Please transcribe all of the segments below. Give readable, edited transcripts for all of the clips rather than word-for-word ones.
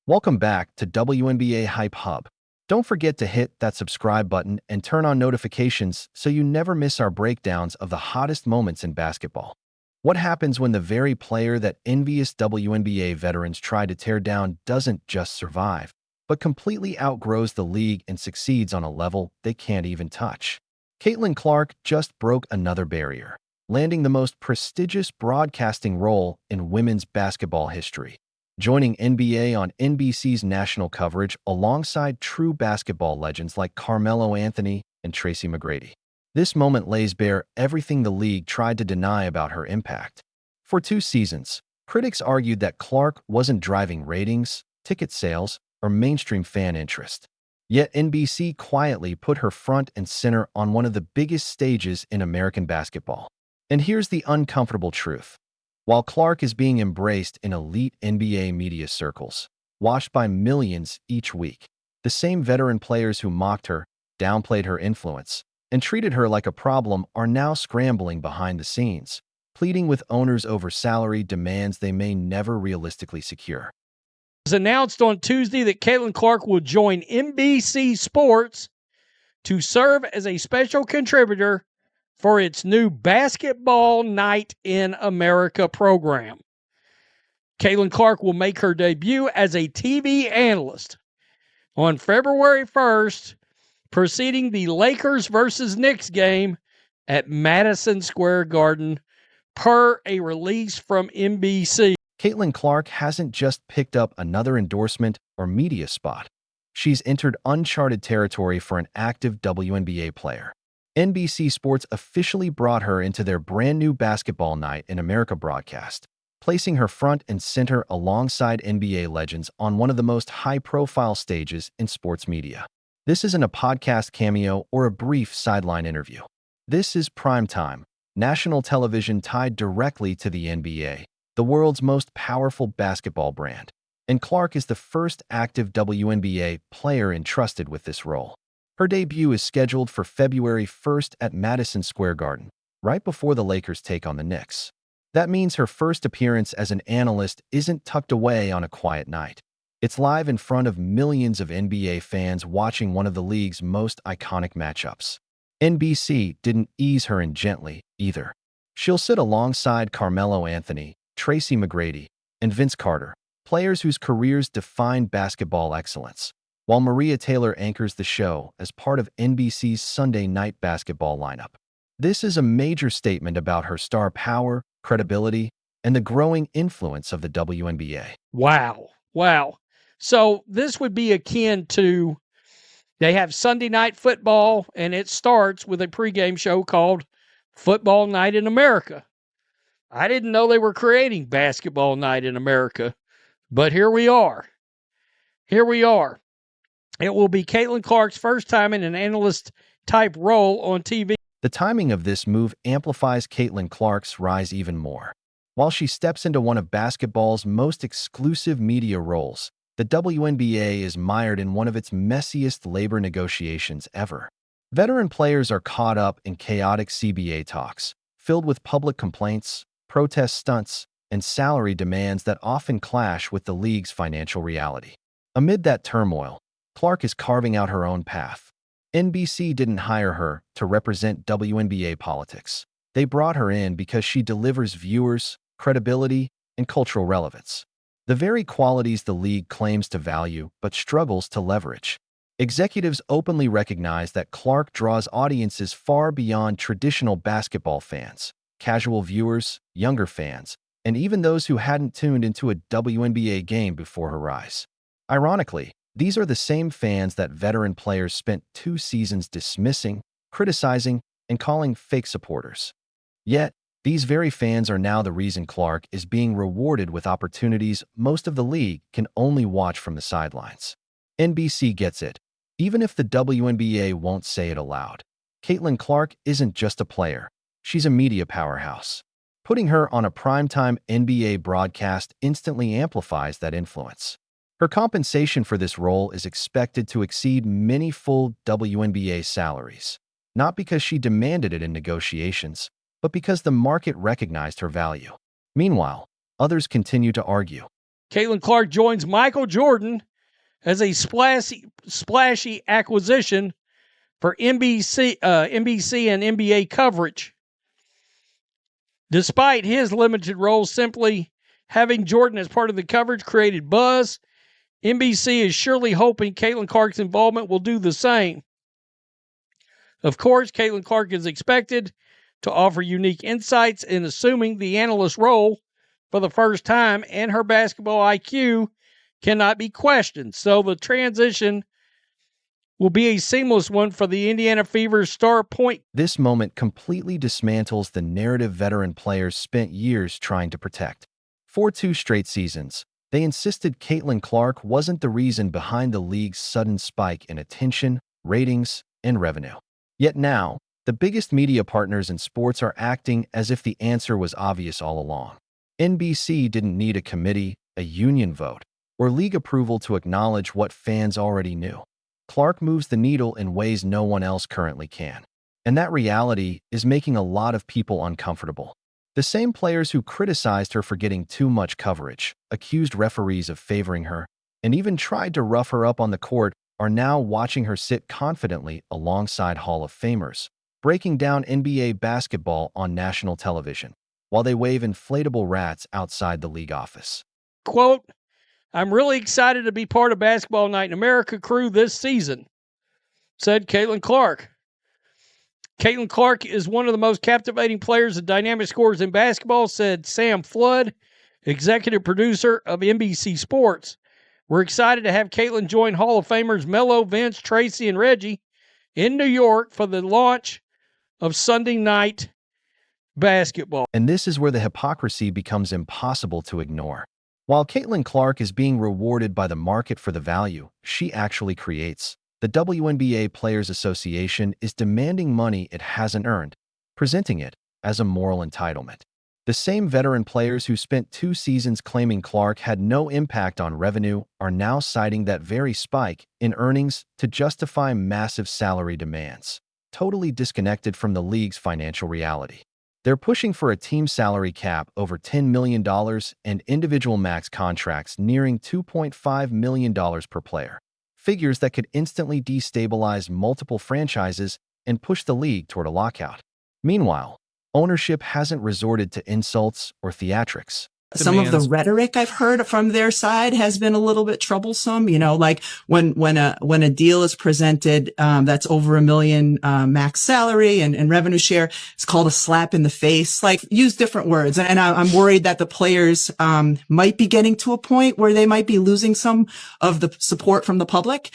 Welcome back to WNBA Hype Hub. Don't forget to hit that subscribe button and turn on notifications so you never miss our breakdowns of the hottest moments in basketball. What happens when the very player that envious WNBA veterans try to tear down doesn't just survive, but completely outgrows the league and succeeds on a level they can't even touch? Caitlin Clark just broke another barrier, landing the most prestigious broadcasting role in women's basketball history, joining NBA on NBC's national coverage alongside true basketball legends like Carmelo Anthony and Tracy McGrady. This moment lays bare everything the league tried to deny about her impact. For 2 seasons, critics argued that Clark wasn't driving ratings, ticket sales, or mainstream fan interest. Yet NBC quietly put her front and center on one of the biggest stages in American basketball. And here's the uncomfortable truth. While Clark is being embraced in elite NBA media circles, watched by millions each week, the same veteran players who mocked her, downplayed her influence, and treated her like a problem are now scrambling behind the scenes, pleading with owners over salary demands they may never realistically secure. It was announced on Tuesday that Caitlin Clark will join NBC Sports to serve as a special contributor for its new Basketball Night in America program. Caitlin Clark will make her debut as a TV analyst on February 1st, preceding the Lakers versus Knicks game at Madison Square Garden, per a release from NBC. Caitlin Clark hasn't just picked up another endorsement or media spot. She's entered uncharted territory for an active WNBA player. NBC Sports officially brought her into their brand new Basketball Night in America broadcast, placing her front and center alongside NBA legends on one of the most high-profile stages in sports media. This isn't a podcast cameo or a brief sideline interview. This is primetime, national television tied directly to the NBA, the world's most powerful basketball brand. And Clark is the first active WNBA player entrusted with this role. Her debut is scheduled for February 1st at Madison Square Garden, right before the Lakers take on the Knicks. That means her first appearance as an analyst isn't tucked away on a quiet night. It's live in front of millions of NBA fans watching one of the league's most iconic matchups. NBC didn't ease her in gently, either. She'll sit alongside Carmelo Anthony, Tracy McGrady, and Vince Carter, players whose careers define basketball excellence, while Maria Taylor anchors the show as part of NBC's Sunday night basketball lineup. This is a major statement about her star power, credibility, and the growing influence of the WNBA. Wow. So this would be akin to, they have Sunday night football, and it starts with a pregame show called Football Night in America. I didn't know they were creating Basketball Night in America, but here we are. It will be Caitlin Clark's first time in an analyst-type role on TV. The timing of this move amplifies Caitlin Clark's rise even more. While she steps into one of basketball's most exclusive media roles, the WNBA is mired in one of its messiest labor negotiations ever. Veteran players are caught up in chaotic CBA talks, filled with public complaints, protest stunts, and salary demands that often clash with the league's financial reality. Amid that turmoil, Clark is carving out her own path. NBC didn't hire her to represent WNBA politics. They brought her in because she delivers viewers, credibility, and cultural relevance, the very qualities the league claims to value but struggles to leverage. Executives openly recognize that Clark draws audiences far beyond traditional basketball fans, casual viewers, younger fans, and even those who hadn't tuned into a WNBA game before her rise. Ironically, these are the same fans that veteran players spent 2 seasons dismissing, criticizing, and calling fake supporters. Yet, these very fans are now the reason Clark is being rewarded with opportunities most of the league can only watch from the sidelines. NBC gets it, even if the WNBA won't say it aloud. Caitlin Clark isn't just a player, she's a media powerhouse. Putting her on a primetime NBA broadcast instantly amplifies that influence. Her compensation for this role is expected to exceed many full WNBA salaries, not because she demanded it in negotiations, but because the market recognized her value. Meanwhile, others continue to argue. Caitlin Clark joins Michael Jordan as a splashy acquisition for NBC and NBA coverage. Despite his limited role, simply having Jordan as part of the coverage created buzz. NBC is surely hoping Caitlin Clark's involvement will do the same. Of course, Caitlin Clark is expected to offer unique insights in assuming the analyst role for the first time, and her basketball IQ cannot be questioned. So the transition will be a seamless one for the Indiana Fever's star point. This moment completely dismantles the narrative veteran players spent years trying to protect. For 2 straight seasons, they insisted Caitlin Clark wasn't the reason behind the league's sudden spike in attention, ratings, and revenue. Yet now, the biggest media partners in sports are acting as if the answer was obvious all along. NBC didn't need a committee, a union vote, or league approval to acknowledge what fans already knew. Clark moves the needle in ways no one else currently can. And that reality is making a lot of people uncomfortable. The same players who criticized her for getting too much coverage, accused referees of favoring her, and even tried to rough her up on the court are now watching her sit confidently alongside Hall of Famers, breaking down NBA basketball on national television, while they wave inflatable rats outside the league office. Quote, "I'm really excited to be part of Basketball Night in America crew this season," said Caitlin Clark. Caitlin Clark is one of the most captivating players and dynamic scorers in basketball, said Sam Flood, executive producer of NBC Sports. We're excited to have Caitlin join Hall of Famers Melo, Vince, Tracy, and Reggie in New York for the launch of Sunday Night Basketball. And this is where the hypocrisy becomes impossible to ignore. While Caitlin Clark is being rewarded by the market for the value she actually creates, the WNBA Players Association is demanding money it hasn't earned, presenting it as a moral entitlement. The same veteran players who spent 2 seasons claiming Clark had no impact on revenue are now citing that very spike in earnings to justify massive salary demands, totally disconnected from the league's financial reality. They're pushing for a team salary cap over $10 million and individual max contracts nearing $2.5 million per player, figures that could instantly destabilize multiple franchises and push the league toward a lockout. Meanwhile, ownership hasn't resorted to insults or theatrics. Some of the rhetoric I've heard from their side has been a little bit troublesome. You know, like when a deal is presented, that's over $1 million, max salary and revenue share, it's called a slap in the face. Like, use different words. And I'm worried that the players, might be getting to a point where they might be losing some of the support from the public.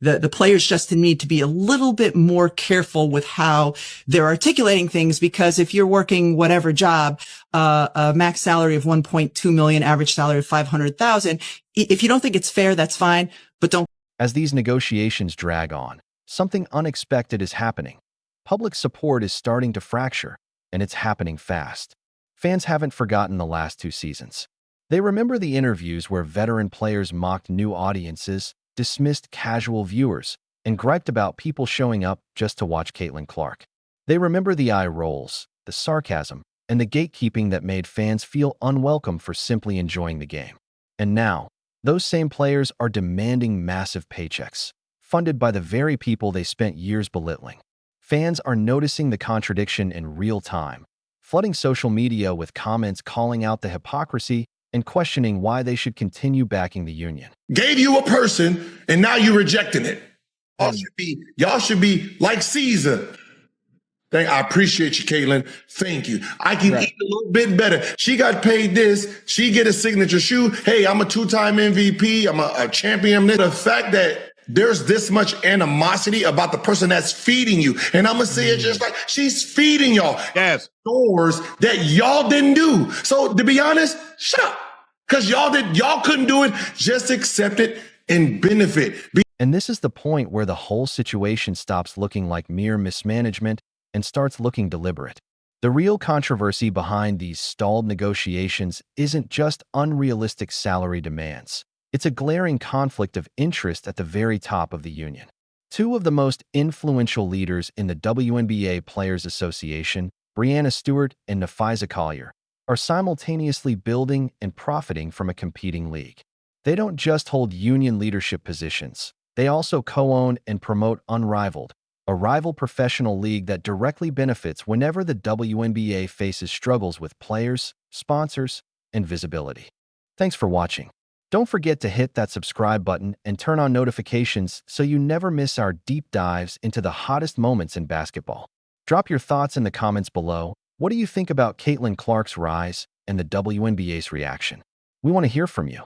The players just need to be a little bit more careful with how they're articulating things, because if you're working whatever job, a max salary of 1.2 million, average salary of 500,000. If you don't think it's fair, that's fine, but don't. As these negotiations drag on, something unexpected is happening. Public support is starting to fracture, and it's happening fast. Fans haven't forgotten the last 2 seasons. They remember the interviews where veteran players mocked new audiences, dismissed casual viewers, and griped about people showing up just to watch Caitlin Clark. They remember the eye rolls, the sarcasm, and the gatekeeping that made fans feel unwelcome for simply enjoying the game. And now, those same players are demanding massive paychecks, funded by the very people they spent years belittling. Fans are noticing the contradiction in real time, flooding social media with comments calling out the hypocrisy and questioning why they should continue backing the union. Gave you a person, and now you're rejecting it. Y'all should be like Caesar. I appreciate you, Caitlin. Thank you. I can eat a little bit better. She got paid this. She get a signature shoe. Hey, I'm a 2-time MVP. I'm a champion. The fact that there's this much animosity about the person that's feeding you. And I'm going to say it just like she's feeding y'all. Yes. Doors that y'all didn't do. So to be honest, shut up. Because y'all couldn't do it. Just accept it and benefit. And this is the point where the whole situation stops looking like mere mismanagement and starts looking deliberate. The real controversy behind these stalled negotiations isn't just unrealistic salary demands. It's a glaring conflict of interest at the very top of the union. 2 of the most influential leaders in the WNBA Players Association, Breanna Stewart and Nafisa Collier, are simultaneously building and profiting from a competing league. They don't just hold union leadership positions, they also co-own and promote Unrivaled, a rival professional league that directly benefits whenever the WNBA faces struggles with players, sponsors, and visibility. Thanks for watching. Don't forget to hit that subscribe button and turn on notifications so you never miss our deep dives into the hottest moments in basketball. Drop your thoughts in the comments below. What do you think about Caitlin Clark's rise and the WNBA's reaction? We want to hear from you.